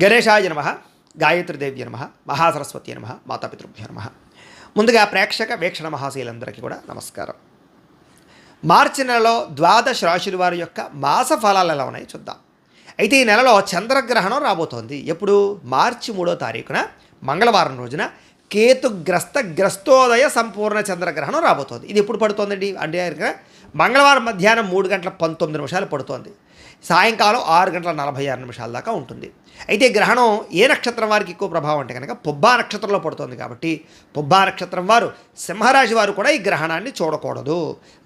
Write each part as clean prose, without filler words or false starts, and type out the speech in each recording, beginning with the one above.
గణేశాయ నమః, గాయత్రీదేవ్య నమః, మహాసరస్వతి నమః, మాతాపితృభ్యో నమః. ముందుగా ప్రేక్షక వీక్షణ మహాశీలందరికీ కూడా నమస్కారం. మార్చి నెలలో ద్వాదశ రాశుల వారి యొక్క మాస ఫలాలు ఎలా ఉన్నాయో చూద్దాం. అయితే ఈ నెలలో చంద్రగ్రహణం రాబోతోంది. ఎప్పుడు? మార్చి 3వ తారీఖున మంగళవారం రోజున గ్రస్తోదయ సంపూర్ణ చంద్రగ్రహణం రాబోతోంది. ఇది ఎప్పుడు పడుతోందండి అంటే మంగళవారం మధ్యాహ్నం 3:19 పడుతోంది. సాయంకాలం 6:46 దాకా ఉంటుంది. అయితే గ్రహణం ఏ నక్షత్రం వారికి ఎక్కువ ప్రభావం అంటే కనుక పుబ్బా నక్షత్రంలో పడుతుంది. కాబట్టి పుబ్బా నక్షత్రం వారు, సింహరాశి వారు కూడా ఈ గ్రహణాన్ని చూడకూడదు.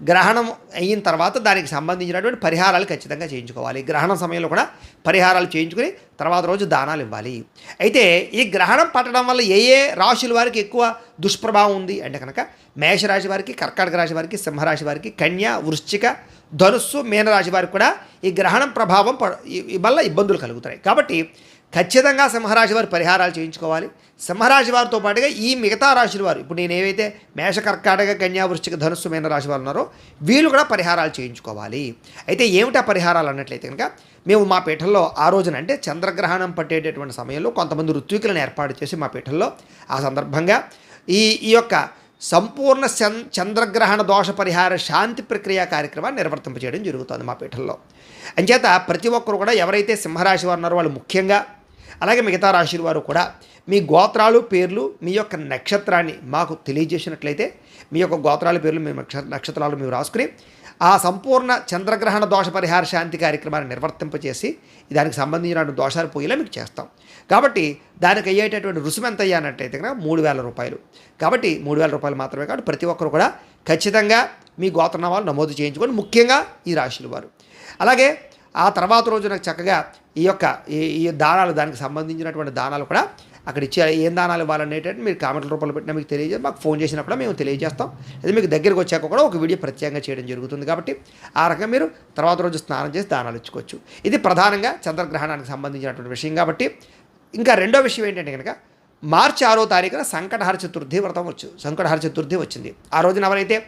గ్రహణం అయిన తర్వాత దానికి సంబంధించినటువంటి పరిహారాలు ఖచ్చితంగా చేయించుకోవాలి. గ్రహణం సమయంలో కూడా పరిహారాలు చేయించుకుని తర్వాత రోజు దానాలు ఇవ్వాలి. అయితే ఈ గ్రహణం పట్టడం వల్ల ఏ ఏ రాశుల వారికి ఎక్కువ దుష్ప్రభావం ఉంది అంటే కనుక మేషరాశి వారికి, కర్కాటక రాశి వారికి, సింహరాశి వారికి, కన్య, వృశ్చిక, ధనుస్సు, మీనరాశి వారికి కూడా ఈ గ్రహణం ప్రభావం వల్ల ఇబ్బందులు కలుగుతాయి. కాబట్టి ఖచ్చితంగా సింహరాశి వారు పరిహారాలు చేయించుకోవాలి. సింహరాశి వారితో పాటుగా ఈ మిగతా రాశుల వారు, ఇప్పుడు నేను ఏవైతే మేష, కర్కాటక, కన్యా, వృశ్చిక, ధనుస్సు, మీనరాశి వారు ఉన్నారో వీళ్ళు కూడా పరిహారాలు చేయించుకోవాలి. అయితే ఏమిటా పరిహారాలు అన్నట్లయితే కనుక మేము మా పీఠంలో ఆ రోజున అంటే చంద్రగ్రహణం పట్టేటటువంటి సమయంలో కొంతమంది ఋత్వికులను ఏర్పాటు చేసి మా పీఠంలో ఆ సందర్భంగా ఈ యొక్క సంపూర్ణ చంద్రగ్రహణ దోష పరిహార శాంతి ప్రక్రియ కార్యక్రమాన్ని నిర్వర్తింపజేయడం జరుగుతుంది మా పీఠంలో. అంచేత ప్రతి ఒక్కరు కూడా ఎవరైతే సింహరాశి వారు ఉన్నారో వాళ్ళు ముఖ్యంగా, అలాగే మిగతా రాశుల వారు కూడా మీ గోత్రాలు, పేర్లు, మీ యొక్క నక్షత్రాన్ని మాకు తెలియజేసినట్లయితే మీ యొక్క గోత్రాల పేర్లు, మీ నక్షత్రాలు మేము రాసుకుని ఆ సంపూర్ణ చంద్రగ్రహణ దోష పరిహార శాంతి కార్యక్రమాన్ని నిర్వర్తింపచేసి దానికి సంబంధించిన దోషాలు పోయేలా మీకు చేస్తాం. కాబట్టి దానికి అయ్యేటటువంటి రుసుము ఎంత అయ్యానట్టయితే కనుక 3,000 రూపాయలు. కాబట్టి 3,000 రూపాయలు మాత్రమే. కాబట్టి ప్రతి ఒక్కరు కూడా ఖచ్చితంగా మీ గోత్రనామాలు నమోదు చేయించుకొని, ముఖ్యంగా ఈ రాశుల వారు. అలాగే ఆ తర్వాత రోజు నాకు చక్కగా ఈ దానాలు, దానికి సంబంధించినటువంటి దానాలు కూడా అక్కడ ఇచ్చే ఏం దానాలు ఇవ్వాలనేటట్టు మీరు కామెంట్ల రూపంలో పెట్టినా మీకు తెలియజేసి మాకు ఫోన్ చేసినా కూడా మేము తెలియజేస్తాం. అది మీకు దగ్గరికి వచ్చాక కూడా ఒక వీడియో ప్రత్యేకంగా చేయడం జరుగుతుంది. కాబట్టి ఆ రకంగా మీరు తర్వాత రోజు స్నానం చేసి దానాలు ఇచ్చుకోవచ్చు. ఇది ప్రధానంగా చంద్రగ్రహణానికి సంబంధించినటువంటి విషయం. కాబట్టి ఇంకా రెండో విషయం ఏంటంటే కనుక మార్చి 6వ తారీఖున సంకటహర చతుర్థి వ్రతం సంకటహర చతుర్థి వచ్చింది. ఆ రోజున ఎవరైతే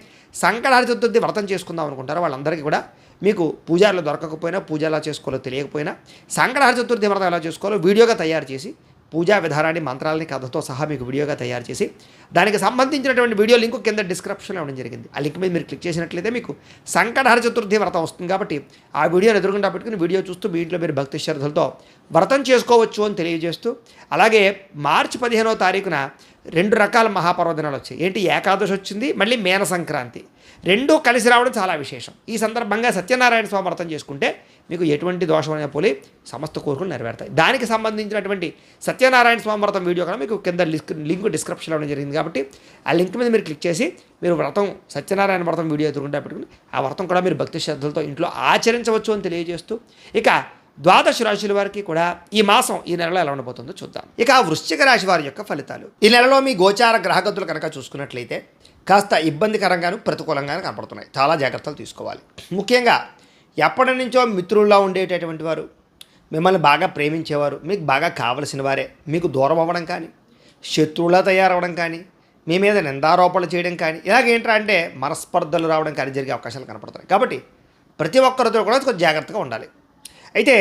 సంకటహర చతుర్థి వ్రతం చేసుకుందాం అనుకుంటారో వాళ్ళందరికీ కూడా మీకు పూజారులు దొరకకపోయినా, పూజ ఎలా చేసుకోవాలో తెలియకపోయినా సంకటహర చతుర్థి వ్రతం ఎలా చేసుకోవాలో వీడియోగా తయారు చేసి, పూజా విధానాన్ని, మంత్రాలని, కథతో సహా మీకు వీడియోగా తయారు చేసి దానికి సంబంధించినటువంటి వీడియో లింక్ కింద డిస్క్రిప్షన్లో ఇవ్వడం జరిగింది. ఆ లింక్ మీద మీరు క్లిక్ చేసినట్లయితే మీకు సంకటహర చతుర్థి వ్రతం వస్తుంది. కాబట్టి ఆ వీడియోని ఎదురుగుండా పెట్టుకుని వీడియో చూస్తూ మీ ఇంట్లో మీరు భక్తి శ్రద్ధలతో వ్రతం చేసుకోవచ్చు అని తెలియజేస్తూ, అలాగే మార్చి 15వ తారీఖున 2 రకాల మహాపర్వదినాలు వచ్చాయి. ఏంటి? ఏకాదశి వచ్చింది, మళ్ళీ మేన సంక్రాంతి. రెండూ కలిసి రావడం చాలా విశేషం. ఈ సందర్భంగా సత్యనారాయణ స్వామి వ్రతం చేసుకుంటే మీకు ఎటువంటి దోషమైన పోలి సమస్త కోరికలు నెరవేరుతాయి. దానికి సంబంధించినటువంటి సత్యనారాయణ స్వామి వ్రతం వీడియో కూడా మీకు కింద లింక్ డిస్క్రిప్షన్లో ఇవ్వడం జరిగింది. కాబట్టి ఆ లింక్ మీద మీరు క్లిక్ చేసి మీరు వ్రతం, సత్యనారాయణ వ్రతం వీడియో ఎదురుకుంటా పెట్టుకుని ఆ వ్రతం కూడా మీరు భక్తి శ్రద్ధలతో ఇంట్లో ఆచరించవచ్చు అని తెలియజేస్తూ, ఇక ద్వాదశ రాశుల వారికి కూడా ఈ మాసం, ఈ నెలలో ఎలా ఉండబోతుందో చూద్దాం. ఇక వృశ్చిక రాశి వారి యొక్క ఫలితాలు. ఈ నెలలో మీ గోచార గ్రహగతులు కనుక చూసుకున్నట్లయితే కాస్త ఇబ్బందికరంగాను, ప్రతికూలంగాను కనపడుతున్నాయి. చాలా జాగ్రత్తలు తీసుకోవాలి. ముఖ్యంగా ఎప్పటి నుంచో మిత్రుల్లో ఉండేటటువంటి వారు, మిమ్మల్ని బాగా ప్రేమించేవారు, మీకు బాగా కావలసిన వారే మీకు దూరం అవ్వడం కానీ, శత్రువులా తయారవడం కానీ, మీ మీద నిందారోపణలు చేయడం కానీ, ఇలాగేంట్రా అంటే మనస్పర్ధలు రావడం కానీ జరిగే అవకాశాలు కనపడుతున్నాయి. కాబట్టి ప్రతి ఒక్కరితో కూడా కొంచెం జాగ్రత్తగా ఉండాలి. అయితే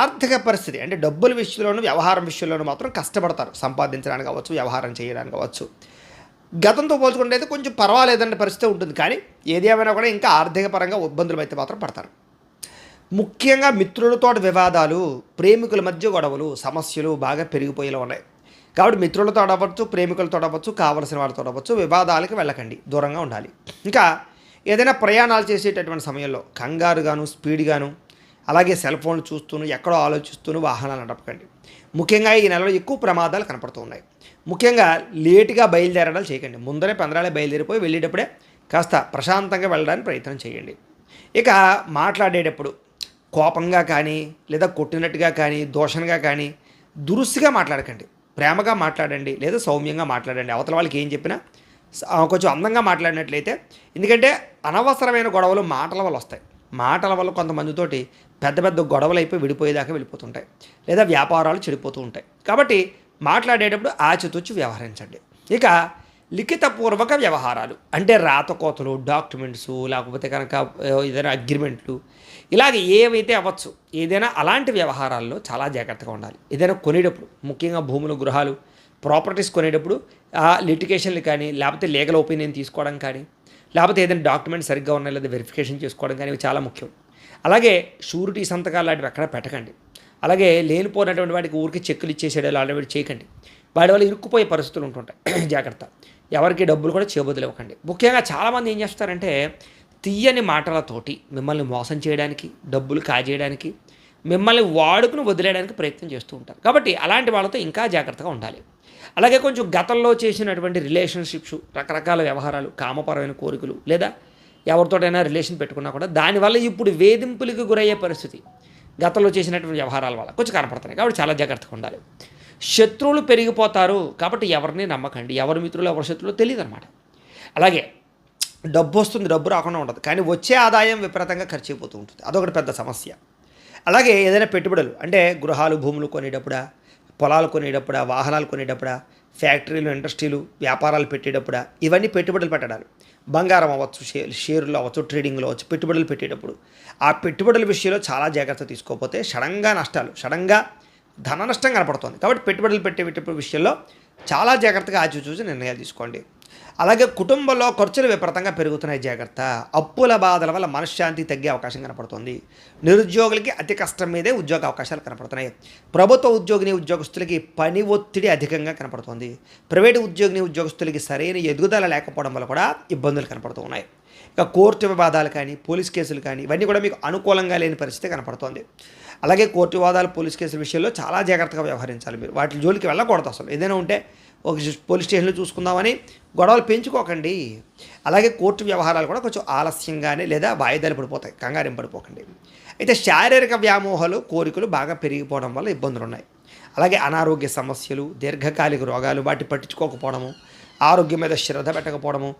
ఆర్థిక పరిస్థితి అంటే డబ్బుల విషయంలోనూ, వ్యవహారం విషయంలోనూ మాత్రం కష్టపడతారు. సంపాదించడానికి కావచ్చు, వ్యవహారం చేయడానికి కావచ్చు. గతంతో పోల్చుకుంటే అయితే కొంచెం పర్వాలేదన్న పరిస్థితి ఉంటుంది. కానీ ఏది ఏమైనా కూడా ఇంకా ఆర్థిక పరంగా ఇబ్బందులు అయితే మాత్రం పడతారు. ముఖ్యంగా మిత్రులతో వివాదాలు, ప్రేమికుల మధ్య గొడవలు, సమస్యలు బాగా పెరిగిపోయేలా ఉన్నాయి. కాబట్టి మిత్రులతో అవ్వచ్చు, ప్రేమికులతో అవ్వచ్చు, కావలసిన వాళ్ళతో అవ్వచ్చు, వివాదాలకు వెళ్ళకండి, దూరంగా ఉండాలి. ఇంకా ఏదైనా ప్రయాణాలు చేసేటటువంటి సమయంలో కంగారుగాను, స్పీడ్గాను, అలాగే సెల్ ఫోన్లు చూస్తూను, ఎక్కడో ఆలోచిస్తూను వాహనాలు నడపకండి. ముఖ్యంగా ఈ నెలలో ఎక్కువ ప్రమాదాలు కనపడుతూ ఉన్నాయి. ముఖ్యంగా లేటుగా బయలుదేరడాలు చేయకండి. ముందరే పందరాలే బయలుదేరిపోయి వెళ్ళేటప్పుడే కాస్త ప్రశాంతంగా వెళ్ళడానికి ప్రయత్నం చేయండి. ఇక మాట్లాడేటప్పుడు కోపంగా కానీ, లేదా కొట్టినట్టుగా కానీ, దూషణగా కానీ దురుసుగా మాట్లాడకండి. ప్రేమగా మాట్లాడండి, లేదా సౌమ్యంగా మాట్లాడండి. అవతల వాళ్ళకి ఏం చెప్పినా కొంచెం అందంగా మాట్లాడినట్లయితే, ఎందుకంటే అనవసరమైన గొడవలు మాటల వల్ల వస్తాయి. మాటల వల్ల కొంతమందితోటి పెద్ద పెద్ద గొడవలు అయిపోయి విడిపోయేదాకా వెళ్ళిపోతుంటాయి, లేదా వ్యాపారాలు చెడిపోతూ ఉంటాయి. కాబట్టి మాట్లాడేటప్పుడు ఆచితూచి వ్యవహరించండి. ఇక లిఖితపూర్వక వ్యవహారాలు అంటే రాతకోతలు, డాక్యుమెంట్స్, లేకపోతే కనుక ఏదైనా అగ్రిమెంట్లు, ఇలాగ ఏవైతే అవ్వచ్చు, ఏదైనా అలాంటి వ్యవహారాల్లో చాలా జాగ్రత్తగా ఉండాలి. ఏదైనా కొనేటప్పుడు ముఖ్యంగా భూములు, గృహాలు, ప్రాపర్టీస్ కొనేటప్పుడు ఆ లిటిగేషన్లు కానీ, లేకపోతే లీగల్ ఒపీనియన్ తీసుకోవడం కానీ, లేకపోతే ఏదైనా డాక్యుమెంట్ సరిగ్గా ఉన్నాయి లేదా వెరిఫికేషన్ చేసుకోవడం కానీ ఇవి చాలా ముఖ్యం. అలాగే షూరిటీ సంతకాలు లాంటివి ఎక్కడ పెట్టకండి. అలాగే లేనిపోయినటువంటి వాటికి ఊరికి చెక్కులు ఇచ్చేసేయడాలు అలాంటివి చేయకండి. వాడి వల్ల ఇరుక్కుపోయే పరిస్థితులు ఉంటుంటాయి. జాగ్రత్త. ఎవరికి డబ్బులు కూడా చేయబోదులు ఇవ్వకండి. ముఖ్యంగా చాలామంది ఏం చేస్తారంటే తీయని మాటలతోటి మిమ్మల్ని మోసం చేయడానికి, డబ్బులు కాజేయడానికి, మిమ్మల్ని వాడుకుని వదిలేయడానికి ప్రయత్నం చేస్తూ ఉంటారు. కాబట్టి అలాంటి వాళ్ళతో ఇంకా జాగ్రత్తగా ఉండాలి. అలాగే కొంచెం గతంలో చేసినటువంటి రిలేషన్షిప్స్, రకరకాల వ్యవహారాలు, కామపరమైన కోరికలు, లేదా ఎవరితోటైనా రిలేషన్ పెట్టుకున్నా కూడా దానివల్ల ఇప్పుడు వేధింపులకు గురయ్యే పరిస్థితి గతంలో చేసినటువంటి వ్యవహారాల వల్ల కొంచెం కనపడుతున్నాయి. కాబట్టి చాలా జాగ్రత్తగా ఉండాలి. శత్రువులు పెరిగిపోతారు కాబట్టి ఎవరిని నమ్మకండి. ఎవరి మిత్రులు ఎవరి శత్రువులు తెలియదు అనమాట. అలాగే డబ్బు వస్తుంది, డబ్బు రాకుండా ఉండదు, కానీ వచ్చే ఆదాయం విపరీతంగా ఖర్చు అయిపోతూ ఉంటుంది. అదొకటి పెద్ద సమస్య. అలాగే ఏదైనా పెట్టుబడులు అంటే గృహాలు, భూములు కొనేటప్పుడా, పొలాలు కొనేటప్పుడా, వాహనాలు కొనేటప్పుడా, ఫ్యాక్టరీలు, ఇండస్ట్రీలు, వ్యాపారాలు పెట్టేటప్పుడా, ఇవన్నీ పెట్టుబడులు పెట్టడాలు. బంగారం అవ్వచ్చు, షేర్లు అవ్వచ్చు, ట్రేడింగ్లో అవ్వచ్చు, పెట్టుబడులు పెట్టేటప్పుడు ఆ పెట్టుబడుల విషయంలో చాలా జాగ్రత్త తీసుకోకపోతే సడన్గా నష్టాలు, సడన్గా ధన నష్టం కనపడుతుంది. కాబట్టి పెట్టుబడులు పెట్టే విషయంలో చాలా జాగ్రత్తగా ఆచిచూచి నిర్ణయాలు తీసుకోండి. అలాగే కుటుంబంలో ఖర్చులు విపరీతంగా పెరుగుతున్నాయి, జాగ్రత్త. అప్పుల బాధల వల్ల మనశ్శాంతి తగ్గే అవకాశం కనపడుతుంది. నిరుద్యోగులకి అతి కష్టం మీదే ఉద్యోగ అవకాశాలు కనపడుతున్నాయి. ప్రభుత్వ ఉద్యోగస్తులకి పని ఒత్తిడి అధికంగా కనపడుతుంది. ప్రైవేటు ఉద్యోగస్తులకి సరైన ఎదుగుదల లేకపోవడం వల్ల కూడా ఇబ్బందులు కనపడుతూ ఉన్నాయి. ఇక కోర్టు వివాదాలు కానీ, పోలీస్ కేసులు కానీ ఇవన్నీ కూడా మీకు అనుకూలంగా లేని పరిస్థితి కనపడుతోంది. అలాగే కోర్టు వివాదాలు, పోలీస్ కేసుల విషయంలో చాలా జాగ్రత్తగా వ్యవహరించాలి. మీరు వాటి జోలికి వెళ్ళకూడదు. అసలు ఏదైనా ఉంటే ఒక పోలీస్ స్టేషన్లో చూసుకుందామని గొడవలు పెంచుకోకండి. అలాగే కోర్టు వ్యవహారాలు కూడా కొంచెం ఆలస్యంగానే లేదా వాయిదాలు పడిపోతాయి, కంగారం పడిపోకండి. అయితే శారీరక వ్యామోహాలు, కోరికలు బాగా పెరిగిపోవడం వల్ల ఇబ్బందులు ఉన్నాయి. అలాగే అనారోగ్య సమస్యలు, దీర్ఘకాలిక రోగాలు, వాటి పట్టించుకోకపోవడము, ఆరోగ్యం మీద శ్రద్ధ పెట్టకపోవడము,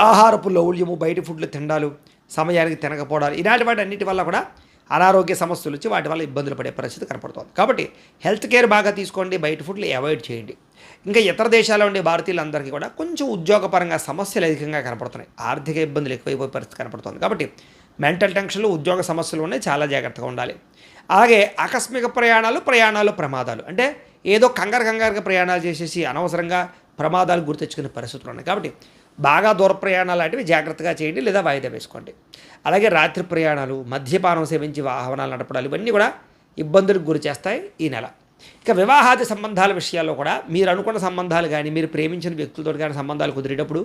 ఆహారపు లౌల్యము, బయట ఫుడ్లు తినడాలు, సమయానికి తినకపోవడాలు, ఇలాంటి వాటి అన్నిటి వల్ల కూడా అనారోగ్య సమస్యలు వచ్చి వాటి వల్ల ఇబ్బందులు పడే పరిస్థితి కనపడుతుంది. కాబట్టి హెల్త్ కేర్ బాగా తీసుకోండి, బయట ఫుడ్లు అవాయిడ్ చేయండి. ఇంకా ఇతర దేశాల్లో ఉండే భారతీయులందరికీ కూడా కొంచెం ఉద్యోగపరంగా సమస్యలు అధికంగా కనపడుతున్నాయి. ఆర్థిక ఇబ్బందులు ఎక్కువైపోయే పరిస్థితి కనపడుతుంది. కాబట్టి మెంటల్ టెన్షన్లు, ఉద్యోగ సమస్యలు ఉన్నాయి, చాలా జాగ్రత్తగా ఉండాలి. అలాగే ఆకస్మిక ప్రయాణాలు ప్రమాదాలు అంటే ఏదో కంగారుగా ప్రయాణాలు చేసేసి అనవసరంగా ప్రమాదాలు గుర్తెచ్చుకునే పరిస్థితులు ఉన్నాయి. కాబట్టి బాగా దూర ప్రయాణాలు లాంటివి జాగ్రత్తగా చేయండి లేదా వాయిదా వేసుకోండి. అలాగే రాత్రి ప్రయాణాలు, మద్యపానం సేవించి వాహనాలు నడపడాలు ఇవన్నీ కూడా ఇబ్బందులకు గురి చేస్తాయి ఈ నెల. ఇక వివాహాది సంబంధాల విషయాల్లో కూడా మీరు అనుకున్న సంబంధాలు కానీ, మీరు ప్రేమించిన వ్యక్తులతో కానీ సంబంధాలు కుదిరేటప్పుడు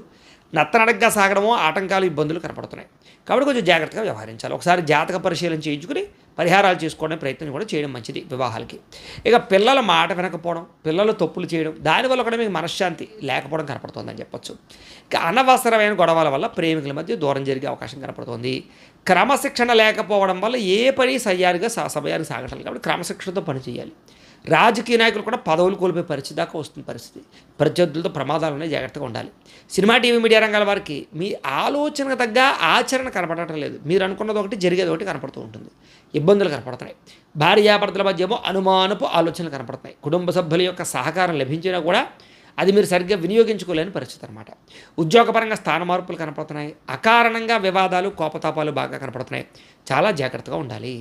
నత్తనడగ్గా సాగడమో ఆటంకాలు, ఇబ్బందులు కనపడుతున్నాయి. కాబట్టి కొంచెం జాగ్రత్తగా వ్యవహరించాలి. ఒకసారి జాతక పరిశీలన చేయించుకుని పరిహారాలు చేసుకోవడం ప్రయత్నం కూడా చేయడం మంచిది వివాహాలకి. ఇక పిల్లల మాట వినకపోవడం, పిల్లలు తప్పులు చేయడం, దానివల్ల కూడా మీకు మనశ్శాంతి లేకపోవడం కనపడుతుందని చెప్పొచ్చు. ఇక అనవసరమైన గొడవల వల్ల ప్రేమికుల మధ్య దూరం జరిగే అవకాశం కనపడుతుంది. క్రమశిక్షణ లేకపోవడం వల్ల ఏ పని సమయానికి సాగటాలి. కాబట్టి క్రమశిక్షణతో పని చేయాలి. రాజకీయ నాయకులు కూడా పదవులు కోల్పోయే పరిస్థితి దాకా వస్తుంది పరిస్థితి. ప్రత్యర్థులతో ప్రమాదాలు ఉన్నాయి, జాగ్రత్తగా ఉండాలి. సినిమా, టీవీ, మీడియా రంగాల వారికి మీ ఆలోచనకు తగ్గ ఆచరణ కనపడటం లేదు. మీరు అనుకున్నది ఒకటి, జరిగేది ఒకటి కనపడుతూ ఉంటుంది. ఇబ్బందులు కనపడుతున్నాయి. భార్యాభర్తల మధ్య ఏమో అనుమానపు ఆలోచనలు కనపడుతున్నాయి. కుటుంబ సభ్యుల యొక్క సహకారం లభించినా కూడా అది మీరు సరిగ్గా వినియోగించుకోలేని పరిస్థితి అనమాట. ఉద్యోగపరంగా స్థాన మార్పులు కనపడుతున్నాయి. అకారణంగా వివాదాలు, కోపతాపాలు బాగా కనపడుతున్నాయి. చాలా జాగ్రత్తగా ఉండాలి.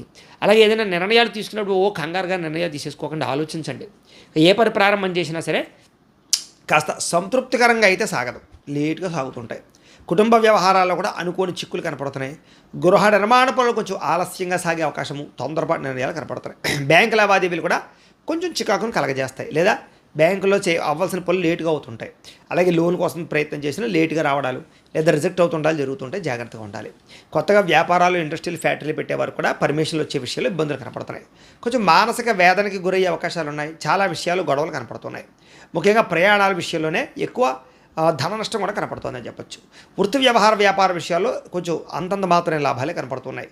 అలాగే ఏదైనా నిర్ణయాలు తీసుకున్నప్పుడు కంగారుగా నిర్ణయాలు తీసేసుకోకుండా ఆలోచించండి. ఏ పని ప్రారంభం చేసినా సరే కాస్త సంతృప్తికరంగా అయితే సాగదు, లేట్గా సాగుతుంటాయి. కుటుంబ వ్యవహారాల్లో కూడా అనుకోని చిక్కులు కనపడుతున్నాయి. గృహ నిర్మాణ పనులు కొంచెం ఆలస్యంగా సాగే అవకాశము, తొందరపాటు నిర్ణయాలు కనపడుతున్నాయి. బ్యాంకు లావాదేవీలు కూడా కొంచెం చికాకును కలగజేస్తాయి, లేదా బ్యాంకులో అవ్వాల్సిన పనులు లేటుగా అవుతుంటాయి. అలాగే లోన్ కోసం ప్రయత్నం చేసినా లేటుగా రావడాలు లేదా రిజెక్ట్ అవుతుండాలి జరుగుతుంటాయి. జాగ్రత్తగా ఉండాలి. కొత్తగా వ్యాపారాలు, ఇండస్ట్రీలు, ఫ్యాక్టరీలు పెట్టేవారు కూడా పర్మిషన్లు వచ్చే విషయాలు ఇబ్బందులు కనపడుతున్నాయి. కొంచెం మానసిక వేదనకి గురయ్యే అవకాశాలు ఉన్నాయి. చాలా విషయాలు గొడవలు కనపడుతున్నాయి. ముఖ్యంగా ప్రయాణాల విషయంలోనే ఎక్కువ ధన నష్టం కూడా కనపడుతుందని చెప్పొచ్చు. వృత్తి వ్యాపార విషయాల్లో కొంచెం అంతంత మాత్రమే లాభాలే కనపడుతున్నాయి.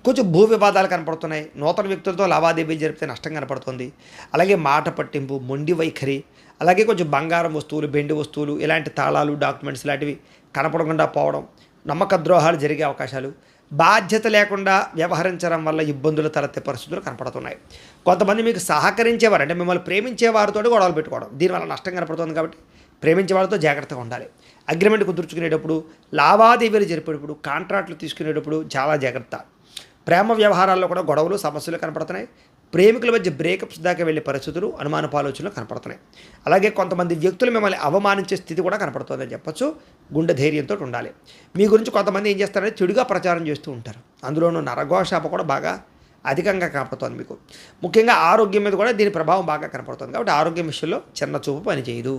కొంచెం భూ వివాదాలు కనపడుతున్నాయి. నూతన వ్యక్తులతో లావాదేవీలు జరిపితే నష్టం కనపడుతుంది. అలాగే మాట పట్టింపు, మొండి వైఖరి, అలాగే కొంచెం బంగారం వస్తువులు, బెండి వస్తువులు, ఇలాంటి తాళాలు, డాక్యుమెంట్స్ లాంటివి కనపడకుండా పోవడం, నమ్మక ద్రోహాలు జరిగే అవకాశాలు, బాధ్యత లేకుండా వ్యవహరించడం వల్ల ఇబ్బందులు తలెత్తే పరిస్థితులు కనపడుతున్నాయి. కొంతమంది మీకు సహకరించేవారు అంటే మిమ్మల్ని ప్రేమించే వారితో గొడవలు పెట్టుకోవడం, దీనివల్ల నష్టం కనపడుతుంది. కాబట్టి ప్రేమించే వాళ్ళతో జాగ్రత్తగా ఉండాలి. అగ్రిమెంట్ కుదుర్చుకునేటప్పుడు, లావాదేవీలు జరిపేటప్పుడు, కాంట్రాక్టులు తీసుకునేటప్పుడు చాలా జాగ్రత్త. ప్రేమ వ్యవహారాల్లో కూడా గొడవలు, సమస్యలు కనపడుతున్నాయి. ప్రేమికుల మధ్య బ్రేకప్స్ దాకా వెళ్ళే పరిస్థితులు, అనుమానపు ఆలోచనలు కనపడుతున్నాయి. అలాగే కొంతమంది వ్యక్తులు మిమ్మల్ని అవమానించే స్థితి కూడా కనపడుతుందని చెప్పొచ్చు. గుండె ధైర్యంతో ఉండాలి. మీ గురించి కొంతమంది ఏం చేస్తారంటే చెడుగా ప్రచారం చేస్తూ ఉంటారు. అందులోనూ నరఘోషాప కూడా బాగా అధికంగా కనపడుతుంది మీకు. ముఖ్యంగా ఆరోగ్యం మీద కూడా దీని ప్రభావం బాగా కనపడుతుంది. కాబట్టి ఆరోగ్యం విషయంలో చిన్న చూపు పనిచేయదు.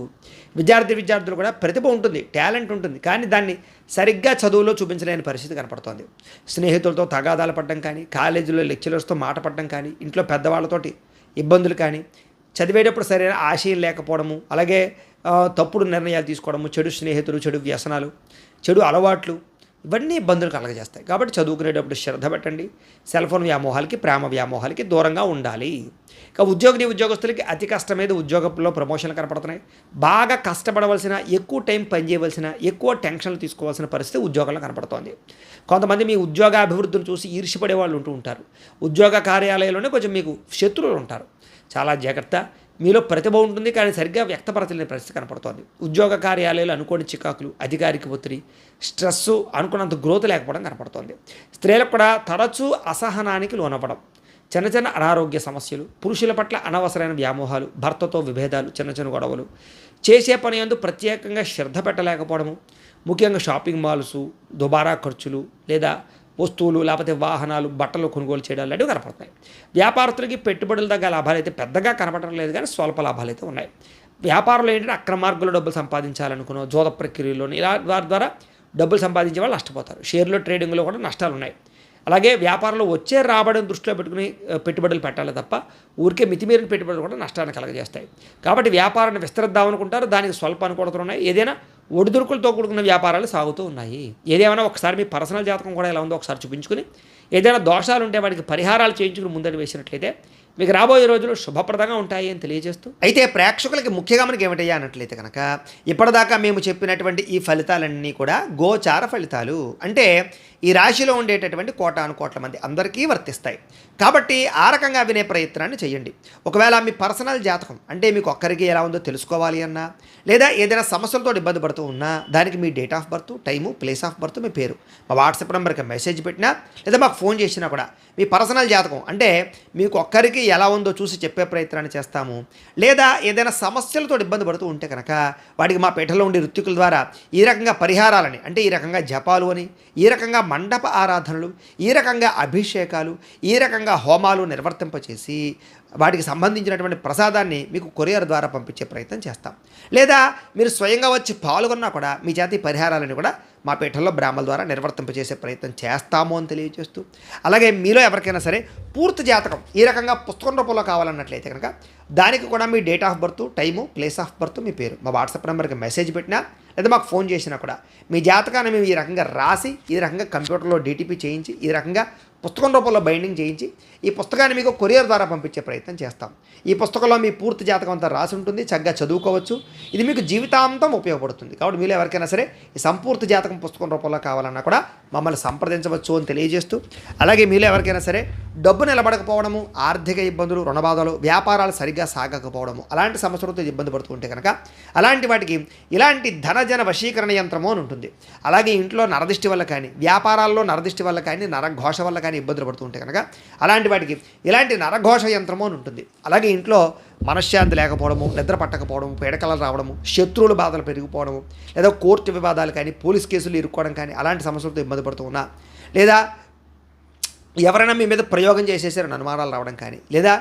విద్యార్థులు కూడా ప్రతిభ ఉంటుంది, టాలెంట్ ఉంటుంది, కానీ దాన్ని సరిగ్గా చదువులో చూపించలేని పరిస్థితి కనపడుతుంది. స్నేహితులతో తగాదాలు పడడం కానీ, కాలేజీలో లెక్చరర్స్తో మాట పడడం కానీ, ఇంట్లో పెద్దవాళ్ళతోటి ఇబ్బందులు కానీ, చదివేటప్పుడు సరైన ఆశయం లేకపోవడము, అలాగే తప్పుడు నిర్ణయాలు తీసుకోవడము, చెడు స్నేహితులు, చెడు వ్యసనాలు, చెడు అలవాట్లు, ఇవన్నీ ఇబ్బందులు కలగజేస్తాయి. కాబట్టి చదువుకునేటప్పుడు శ్రద్ధ పెట్టండి. సెల్ ఫోన్ వ్యామోహాలకి, ప్రేమ వ్యామోహాలకి దూరంగా ఉండాలి. ఇక ఉద్యోగస్తులకి అతి కష్టమేది ఉద్యోగంలో ప్రమోషన్లు కనపడుతున్నాయి. బాగా కష్టపడవలసిన, ఎక్కువ టైం పనిచేయవలసిన, ఎక్కువ టెన్షన్లు తీసుకోవాల్సిన పరిస్థితి ఉద్యోగంలో కనపడుతోంది. కొంతమంది మీ ఉద్యోగాభివృద్ధిని చూసి ఈర్ష్యపడే వాళ్ళు ఉంటారు. ఉద్యోగ కార్యాలయంలోనే కొంచెం మీకు శత్రువులు ఉంటారు. చాలా జాగ్రత్త. మీలో ప్రతిభ ఉంటుంది, కానీ సరిగ్గా వ్యక్తపరచలేని పరిస్థితి కనపడుతోంది. ఉద్యోగ కార్యాలయాలు అనుకోని చికాకులు, అధికారిక ఒత్తిడి, స్ట్రెస్సు, అనుకున్నంత గ్రోత్ లేకపోవడం కనపడుతోంది. స్త్రీలకు కూడా తరచూ అసహనానికి లోనవ్వడం, చిన్న అనారోగ్య సమస్యలు, పురుషుల పట్ల అనవసరమైన వ్యామోహాలు, భర్తతో విభేదాలు, చిన్న గొడవలు, చేసే పని యందు ప్రత్యేకంగా శ్రద్ధ పెట్టలేకపోవడము, ముఖ్యంగా షాపింగ్ మాల్సు, దుబారా ఖర్చులు, లేదా వస్తువులు, లేకపోతే వాహనాలు, బట్టలు కొనుగోలు చేయడం లాంటివి కనపడుతున్నాయి. వ్యాపారస్తులకి పెట్టుబడుల దగ్గర లాభాలు అయితే పెద్దగా కనపడడం లేదు, కానీ స్వల్ప లాభాలు అయితే ఉన్నాయి. వ్యాపారంలో ఏంటంటే అక్రమ మార్గంలో డబ్బులు సంపాదించాలనుకున్న జోద ప్రక్రియలోని ఇలా వారి ద్వారా డబ్బులు సంపాదించే వాళ్ళు నష్టపోతారు. షేర్లో ట్రేడింగ్లో కూడా నష్టాలు ఉన్నాయి. అలాగే వ్యాపారంలో వచ్చే రాబడిని దృష్టిలో పెట్టుకుని పెట్టుబడులు పెట్టాలి తప్ప ఊరికే మితిమీరిన పెట్టుబడులు కూడా నష్టాన్ని కలగజేస్తాయి. కాబట్టి వ్యాపారాన్ని విస్తరిద్దామనుకుంటారు, దానికి స్వల్ప అనుకూలతలు ఉన్నాయి. ఏదైనా ఒడిదుడుకులతో కూడుకున్న వ్యాపారాలు సాగుతూ ఉన్నాయి. ఏదేమైనా ఒకసారి మీ పర్సనల్ జాతకం కూడా ఎలా ఉందో ఒకసారి చూపించుకుని, ఏదైనా దోషాలు ఉంటే వాటికి పరిహారాలు చేయించుకుని ముందడి వేసినట్లయితే మీకు రాబోయే రోజులు శుభప్రదంగా ఉంటాయి అని తెలియజేస్తూ, అయితే ప్రేక్షకులకి ముఖ్యంగా మనకి ఏమిటయ్యా అన్నట్లయితే కనుక ఇప్పటిదాకా మేము చెప్పినటువంటి ఈ ఫలితాలన్నీ కూడా గోచార ఫలితాలు. అంటే ఈ రాశిలో ఉండేటటువంటి కోటాను కోట్ల మంది అందరికీ వర్తిస్తాయి. కాబట్టి ఆ రకంగా వినే ప్రయత్నాన్ని చేయండి. ఒకవేళ మీ పర్సనల్ జాతకం అంటే మీకు ఒక్కరికి ఎలా ఉందో తెలుసుకోవాలి అన్నా, లేదా ఏదైనా సమస్యలతో ఇబ్బంది పడుతూ ఉన్నా, దానికి మీ date of birth, time, place of birth, మీ పేరు మా వాట్సాప్ నెంబర్కి మెసేజ్ పెట్టినా, లేదా మాకు ఫోన్ చేసినా కూడా మీ పర్సనల్ జాతకం అంటే మీకు ఒక్కరికి ఎలా ఉందో చూసి చెప్పే ప్రయత్నాన్ని చేస్తాము. లేదా ఏదైనా సమస్యలతో ఇబ్బంది పడుతూ ఉంటే కనుక వాటికి మా పీఠలో ఉండే ఋత్వికుల ద్వారా ఈ రకంగా పరిహారాలని, అంటే ఈ రకంగా జపాలు అని, ఈ రకంగా మండప ఆరాధనలు, ఈ రకంగా అభిషేకాలు, ఈ రకంగా హోమాలు నిర్వర్తింపచేసి వాటికి సంబంధించినటువంటి ప్రసాదాన్ని మీకు కొరియర్ ద్వారా పంపించే ప్రయత్నం చేస్తాం. లేదా మీరు స్వయంగా వచ్చి పాల్గొన్నా కూడా మీ చేతి పరిహారాలను కూడా మా పీఠంలో బ్రాహ్మణుల ద్వారా నిర్వర్తింపచేసే ప్రయత్నం చేస్తాము అని తెలియజేస్తూ, అలాగే మీలో ఎవరికైనా సరే పూర్తి జాతకం ఈ రకంగా పుస్తకం రూపంలో కావాలన్నట్లయితే కనుక దానికి కూడా మీ date of birth, time, place of birth, మీ పేరు మా వాట్సాప్ నెంబర్కి మెసేజ్ పెట్టినా, లేదా మాకు ఫోన్ చేసినా కూడా మీ జాతకాన్ని మేము ఈ రకంగా రాసి, ఈ రకంగా కంప్యూటర్లో డీటీపీ చేయించి, ఈ రకంగా పుస్తకం రూపంలో బైండింగ్ చేయించి ఈ పుస్తకాన్ని మీకు కొరియర్ ద్వారా పంపించే ప్రయత్నం చేస్తాం. ఈ పుస్తకంలో మీ పూర్తి జాతకం అంతా రాసి ఉంటుంది, చక్కగా చదువుకోవచ్చు. ఇది మీకు జీవితాంతం ఉపయోగపడుతుంది. కాబట్టి మీరు ఎవరికైనా సరే ఈ సంపూర్తి జాతకం పుస్తకం రూపంలో కావాలన్నా కూడా మమ్మల్ని సంప్రదించవచ్చు అని తెలియజేస్తూ, అలాగే మీలో ఎవరికైనా సరే డబ్బు నిలబడకపోవడము, ఆర్థిక ఇబ్బందులు, రుణబాధలు, వ్యాపారాలు సరిగ్గా సాగకపోవడము, అలాంటి సమస్యలతో ఇబ్బంది పడుతూ ఉంటే కనుక అలాంటి వాటికి ఇలాంటి ధనజన వశీకరణ యంత్రము అని ఉంటుంది. అలాగే ఇంట్లో నరదిష్టి వల్ల కానీ, వ్యాపారాల్లో నరదిష్టి వల్ల కానీ, నరఘోష వల్ల కానీ ఇబ్బందులు పడుతూ ఉంటే కనుక అలాంటి వాటికి ఇలాంటి నరఘోష యంత్రము అని ఉంటుంది. అలాగే ఇంట్లో మనశ్శాంతి లేకపోవడము, నిద్ర పట్టకపోవడము, పీడకలలు రావడము, శత్రువుల బాధలు పెరిగిపోవడము, లేదా కోర్టు వివాదాలు కానీ, పోలీస్ కేసులు ఇరుక్కోవడం కానీ, అలాంటి సమస్యలతో ఇబ్బంది పడుతూ ఉన్నా, లేదా ఎవరైనా మీ మీద ప్రయోగం చేసేసారని అనుమానాలు రావడం కానీ, లేదా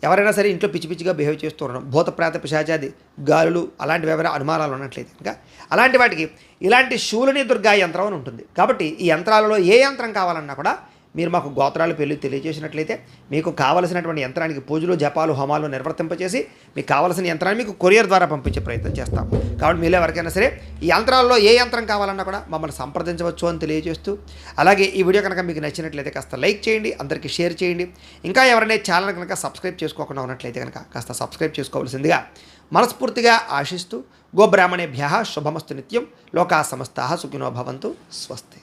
ఎవరైనా సరే ఇంట్లో పిచ్చిగా బిహేవ్ చేస్తూ ఉండడం, భూత ప్రేత పిశాచాది గాలులు అలాంటివి ఎవరైనా అనుమానాలు ఉన్నట్లయితే కనుక అలాంటి వాటికి ఇలాంటి శూలిని దుర్గా యంత్రం అని ఉంటుంది. కాబట్టి ఈ యంత్రాలలో ఏ యంత్రం కావాలన్నా కూడా మీరు మాకు గోత్రాలు పేర్లు తెలియజేసినట్లయితే మీకు కావలసినటువంటి యంత్రానికి పూజలు, జపాలు, హోమాలు నిర్వర్తింపచేసి మీకు కావలసిన యంత్రాన్ని మీకు కొరియర్ ద్వారా పంపించే ప్రయత్నం చేస్తాం. కాబట్టి మీలో ఎవరికైనా సరే ఈ యంత్రాల్లో ఏ యంత్రం కావాలన్నా కూడా మమ్మల్ని సంప్రదించవచ్చు అని తెలియజేస్తూ, అలాగే ఈ వీడియో కనుక మీకు నచ్చినట్లయితే కాస్త లైక్ చేయండి, అందరికీ షేర్ చేయండి. ఇంకా ఎవరైనా ఛానల్ కనుక సబ్స్క్రైబ్ చేసుకోకుండా ఉన్నట్లయితే కనుక కాస్త సబ్స్క్రైబ్ చేసుకోవాల్సిందిగా మనస్ఫూర్తిగా ఆశిస్తూ, గోబ్రాహ్మణేభ్యః శుభమస్తు నిత్యం, లోకా సమస్తాః సుఖినో భవంతు, స్వస్తి.